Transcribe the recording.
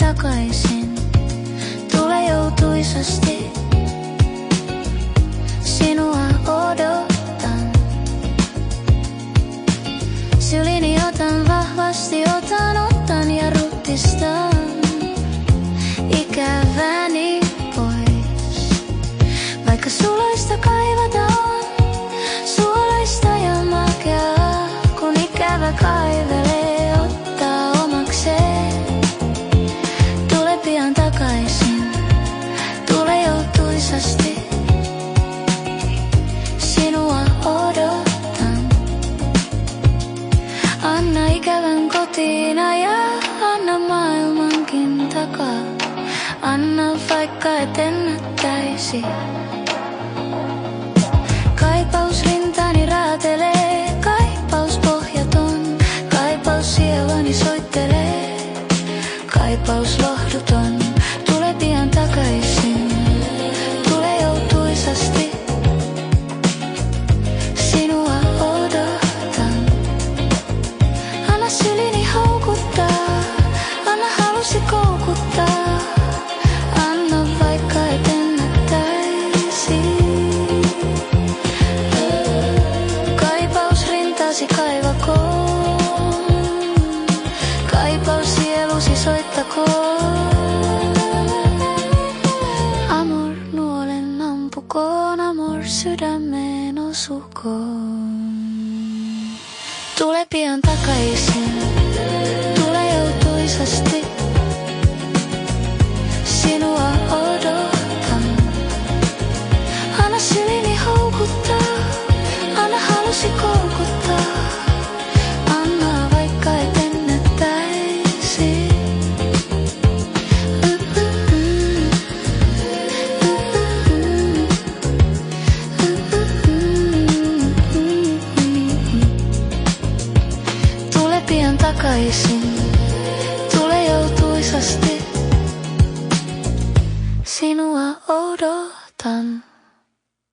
takaisin. Tule joutuisasti, sinua odotan. Sylini otan vahvasti, otan ja rutistan ikäväni pois. Vaikka suloista kaivataan, suolaista ja makeaa, kun ikävä kaivelee, ottaa omakseen. Tule pian takaisin, tule joutuisasti, sinua odotan. Anna ikävän kotiin ja anna maailmankin takaa. Anna vaikka et ennättäisi. Kaipaus rintaani raatelee, kaipaus pohjaton, kaipaus sieluni soittelee, kaipaus lohduton. Tule pian takaisin, tule joutuisasti, sinua odotan. Anna sylini houkuttaa, anna halusi koukuttaa. Anna vaikka et ennättäisi. Kaipaus rintasi kaivakoon, kaipaus sielusi soittakoon. Amor nuolen ampukoon, amor sydämeen osukoon. Tule pian takaisin, tule joutuisasti, sinua odotan. Anna sylini houkuttaa, anna halusi koukuttaa. Anna vaikka et ennättäisi. Tule pian takaisin.